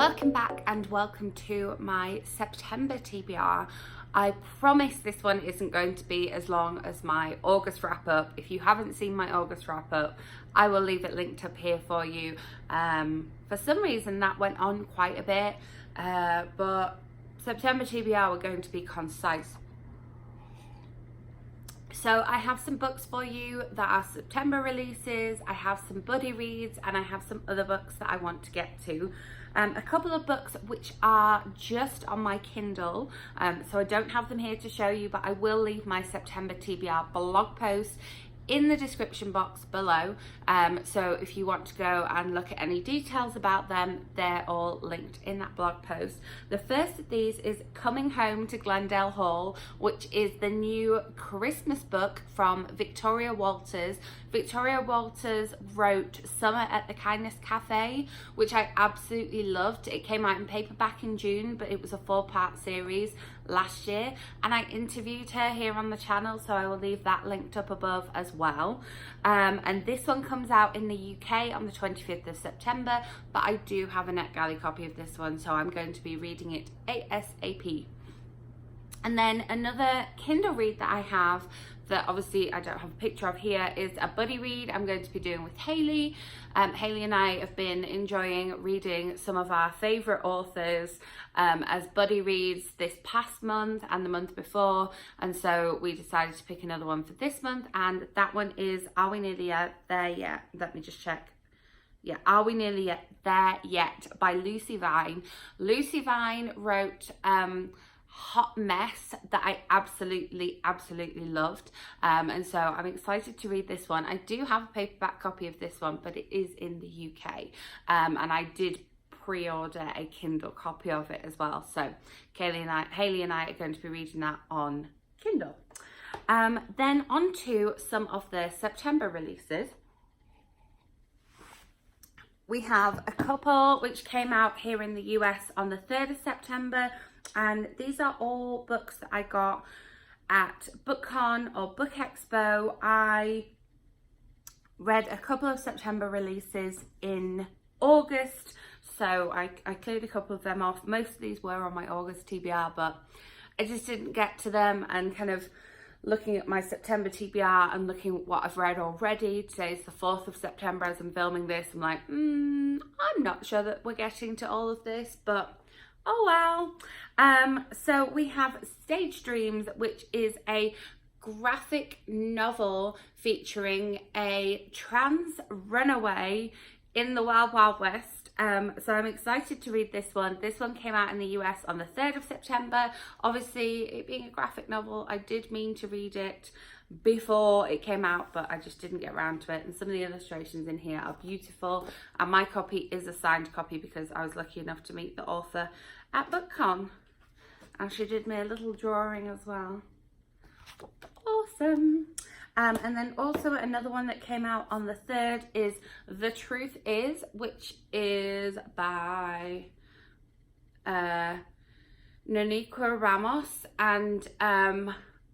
Welcome back and welcome to my September TBR. I promise this one isn't going to be as long as my August wrap up. If you haven't seen my August wrap up, I will leave it linked up here for you. For some reason that went on quite a bit, but September TBR we're going to be concise. So I have some books for you that are September releases, I have some buddy reads, and I have some other books that I want to get to. A couple of books which are just on my Kindle, so I don't have them here to show you, but I will leave my September TBR blog post in the description box below, so if you want to go and look at any details about them, they're all linked in that blog post. The first of these is Coming Home to Glendale Hall, which is the new Christmas book from Victoria Walters. Victoria Walters wrote Summer at the Kindness Cafe, which I absolutely loved. It came out in paperback in June, but it was a 4-part series last year, and I interviewed her here on the channel, so I will leave that linked up above as well. And this one comes out in the UK on the 25th of September, but I do have a NetGalley copy of this one, so I'm going to be reading it ASAP. And then another Kindle read that I have that obviously I don't have a picture of here is a buddy read I'm going to be doing with Hayley. Hayley and I have been enjoying reading some of our favourite authors as buddy reads this past month and the month before, and so we decided to pick another one for this month, and that one is Are We Nearly There Yet? Let me just check. Yeah, Are We Nearly There Yet by Lucy Vine. Lucy Vine wrote Hot Mess that I absolutely loved, and so I'm excited to read this one. I do have a paperback copy of this one, but it is in the UK, and I did pre-order a Kindle copy of it as well, so Hayley and I are going to be reading that on Kindle. Then on to some of the September releases. We have a couple which came out here in the US on the 3rd of September, and these are all books that I got at BookCon or Book Expo. I read a couple of September releases in August, so I cleared a couple of them off. Most of these were on my August TBR, but I just didn't get to them, and kind of looking at my September TBR and looking at what I've read already. Today's the 4th of September as I'm filming this. I'm like, I'm not sure that we're getting to all of this, but oh well. So we have Stage Dreams, which is a graphic novel featuring a trans runaway in the Wild Wild West. So I'm excited to read this one. This one came out in the US on the 3rd of September. Obviously, it being a graphic novel, I did mean to read it before it came out, but I just didn't get around to it. And some of the illustrations in here are beautiful. And my copy is a signed copy because I was lucky enough to meet the author at BookCon. And she did me a little drawing as well. Awesome. And then also another one that came out on the 3rd is The Truth Is, which is by Noniqua Ramos, and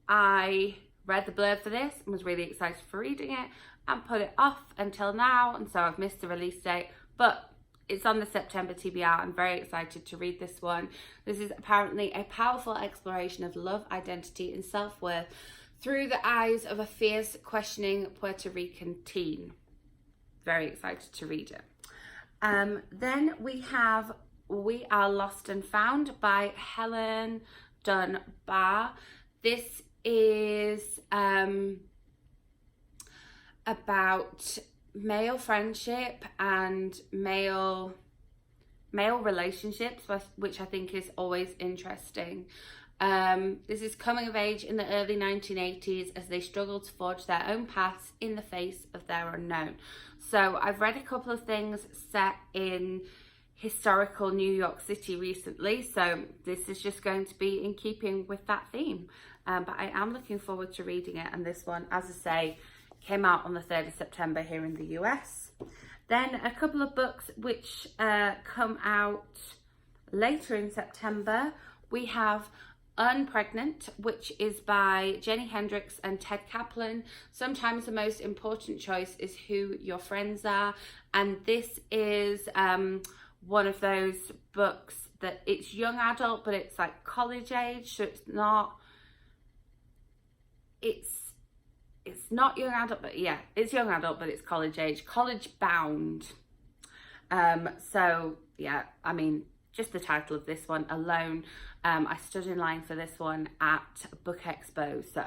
I read the blurb for this and was really excited for reading it and put it off until now, and so I've missed the release date, but it's on the September TBR. I'm very excited to read this one. This is apparently a powerful exploration of love, identity and self-worth through the eyes of a fierce, questioning Puerto Rican teen. Very excited to read it. Then we have We Are Lost and Found by Helen Dunbar. This is about male friendship and male relationships, which I think is always interesting. This is coming of age in the early 1980s as they struggle to forge their own paths in the face of their unknown. So I've read a couple of things set in historical New York City recently, so this is just going to be in keeping with that theme. But I am looking forward to reading it, and this one, as I say, came out on the 3rd of September here in the US. Then a couple of books which come out later in September. We have Unpregnant, which is by Jenny Hendricks and Ted Kaplan. Sometimes the most important choice is who your friends are, and this is one of those books that it's young adult, but it's like college age, so it's not young adult, but yeah, it's young adult, but it's college age, college bound. So yeah, I mean, just the title of this one alone, I stood in line for this one at Book Expo, so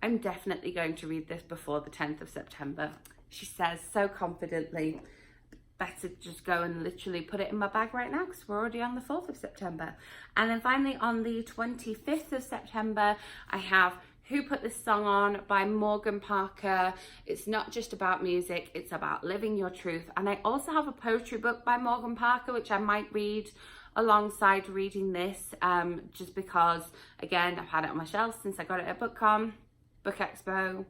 I'm definitely going to read this before the 10th of September. She says so confidently. Better just go and literally put it in my bag right now because we're already on the 4th of September. And then finally on the 25th of September, I have Who Put This Song On by Morgan Parker. It's not just about music, it's about living your truth. And I also have a poetry book by Morgan Parker, which I might read alongside reading this, just because, again, I've had it on my shelf since I got it at Book Expo.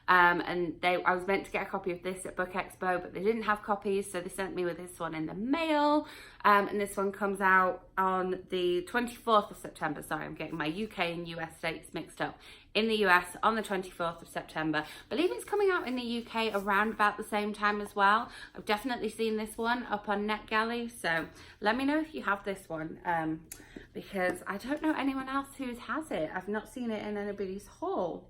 And I was meant to get a copy of this at Book Expo, but they didn't have copies, so they sent me with this one in the mail. And this one comes out on the 24th of September. Sorry, I'm getting my UK and US dates mixed up. In the US on the 24th of September. I believe it's coming out in the UK around about the same time as well. I've definitely seen this one up on NetGalley, so let me know if you have this one, because I don't know anyone else who has it. I've not seen it in anybody's haul.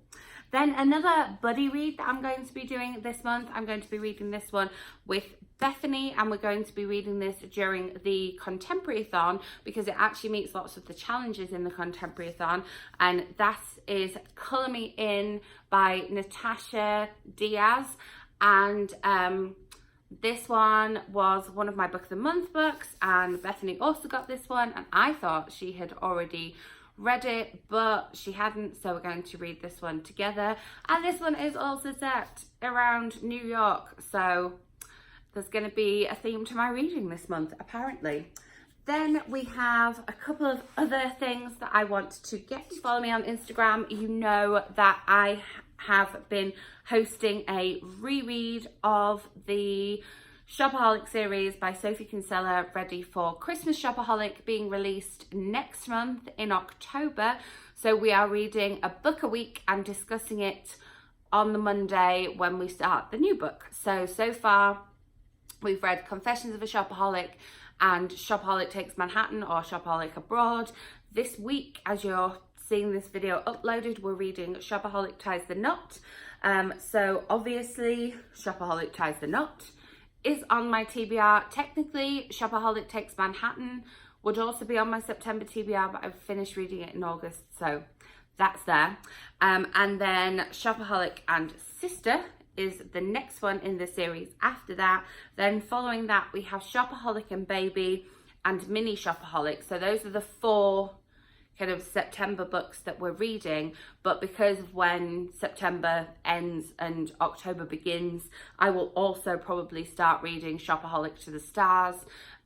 Then another buddy read that I'm going to be doing this month, I'm going to be reading this one with Bethany, and we're going to be reading this during the Contemporary-a-thon because it actually meets lots of the challenges in the Contemporary-a-thon, and that is Colour Me In by Natasha Diaz. And this one was one of my Book of the Month books, and Bethany also got this one, and I thought she had already read it, but she hadn't, so we're going to read this one together. And this one is also set around New York, so there's going to be a theme to my reading this month, apparently. Then we have a couple of other things that I want to get. Follow me on Instagram. You know that I have been hosting a reread of the Shopaholic series by Sophie Kinsella, ready for Christmas Shopaholic, being released next month in October. So we are reading a book a week and discussing it on the Monday when we start the new book. So far we've read Confessions of a Shopaholic and Shopaholic Takes Manhattan, or Shopaholic Abroad. This week, as you're seeing this video uploaded, we're reading Shopaholic Ties the Knot. So obviously Shopaholic Ties the Knot is on my TBR. Technically, Shopaholic Takes Manhattan would also be on my September TBR, but I've finished reading it in August, so that's there. And then Shopaholic and Sister is the next one in the series after that. Then following that, we have Shopaholic and Baby and Mini Shopaholic. So those are the 4 kind of September books that we're reading, but because of when September ends and October begins, I will also probably start reading Shopaholic to the Stars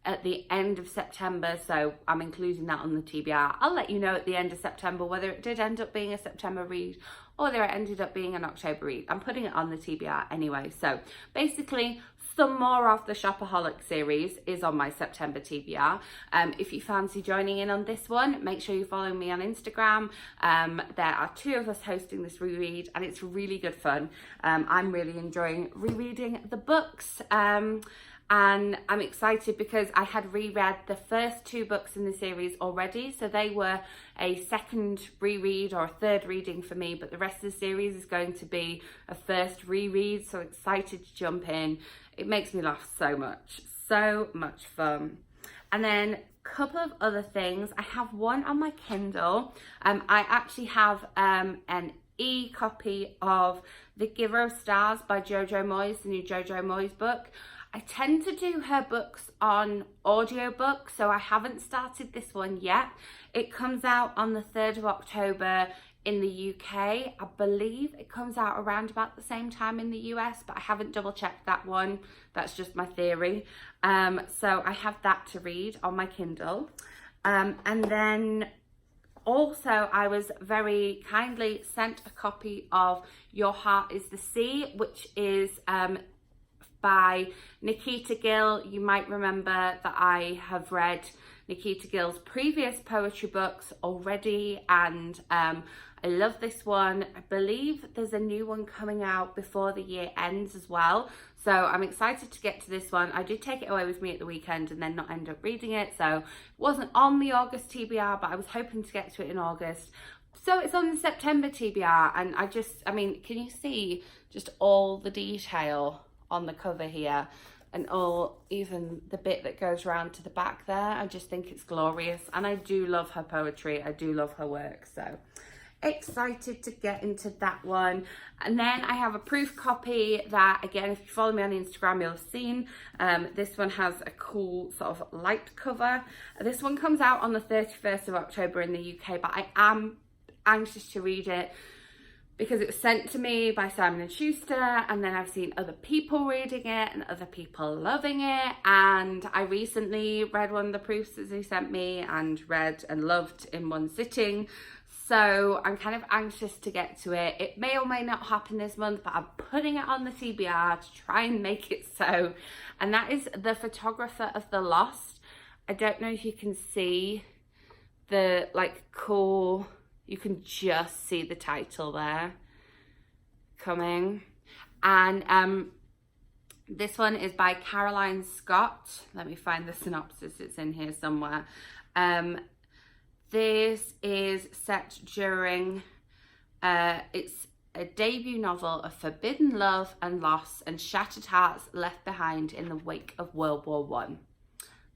at the end of September, so I'm including that on the TBR. I'll let you know at the end of September whether it did end up being a September read or whether it ended up being an October read. I'm putting it on the TBR anyway, so basically some more of the Shopaholic series is on my September TBR. If you fancy joining in on this one, make sure you follow me on Instagram. There are 2 of us hosting this reread, and it's really good fun. I'm really enjoying rereading the books. And I'm excited because I had reread the first 2 books in the series already, so they were a second reread or a third reading for me, but the rest of the series is going to be a first reread, so excited to jump in. It makes me laugh so much fun. And then a couple of other things. I have one on my Kindle. I actually have an e-copy of The Giver of Stars by Jojo Moyes, the new Jojo Moyes book. I tend to do her books on audiobook, so I haven't started this one yet. It comes out on the 3rd of October in the UK. I believe it comes out around about the same time in the US, but I haven't double checked that one. That's just my theory. So I have that to read on my Kindle. And then also I was very kindly sent a copy of Your Heart is the Sea, which is by Nikita Gill. You might remember that I have read Nikita Gill's previous poetry books already, and I I love this one. I believe there's a new one coming out before the year ends as well. So I'm excited to get to this one. I did take it away with me at the weekend and then not end up reading it. So it wasn't on the August TBR, but I was hoping to get to it in August. So it's on the September TBR, and I mean, can you see just all the detail on the cover here? And even the bit that goes around to the back there. I just think it's glorious. And I do love her poetry. I do love her work. So excited to get into that one. And then I have a proof copy that, again, if you follow me on Instagram, you'll have seen. This one has a cool sort of light cover. This one comes out on the 31st of October in the UK, but I am anxious to read it because it was sent to me by Simon & Schuster, and then I've seen other people reading it and other people loving it, and I recently read one of the proofs that he sent me and read and loved in one sitting. So I'm kind of anxious to get to it. It may or may not happen this month, but I'm putting it on the TBR to try and make it so. And that is The Photographer of the Lost. I don't know if you can see the cool, you can just see the title there coming. And this one is by Caroline Scott. Let me find the synopsis, it's in here somewhere. This is set during, it's a debut novel of forbidden love and loss and shattered hearts left behind in the wake of World War I.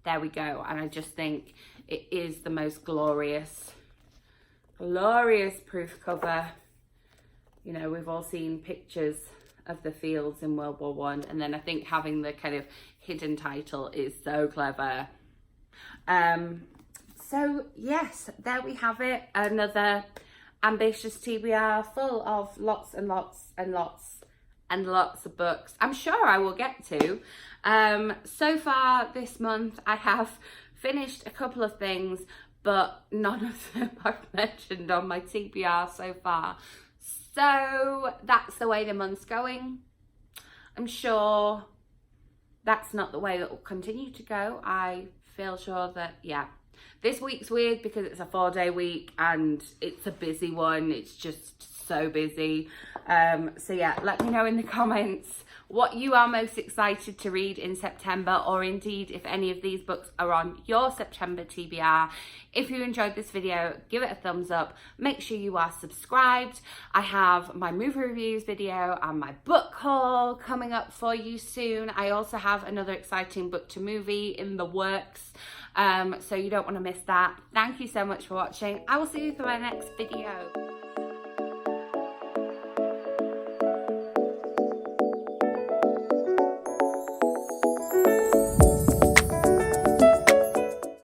There we go. And I just think it is the most glorious proof cover. You know, we've all seen pictures of the fields in World War I, and then I think having the kind of hidden title is so clever. So yes, there we have it. Another ambitious TBR full of lots and lots and lots and lots of books I'm sure I will get to. So far this month I have finished a couple of things, but none of them I've mentioned on my TBR so far. So that's the way the month's going. I'm sure that's not the way that will continue to go. I feel sure that, yeah, this week's weird because it's a 4-day week and it's a busy one. It's just so busy. So yeah, let me know in the comments what you are most excited to read in September, or indeed if any of these books are on your September TBR. If you enjoyed this video, give it a thumbs up. Make sure you are subscribed. I have my movie reviews video and my book haul coming up for you soon. I also have another exciting book to movie in the works, so you don't want to miss that. Thank you so much for watching. I will see you for my next video.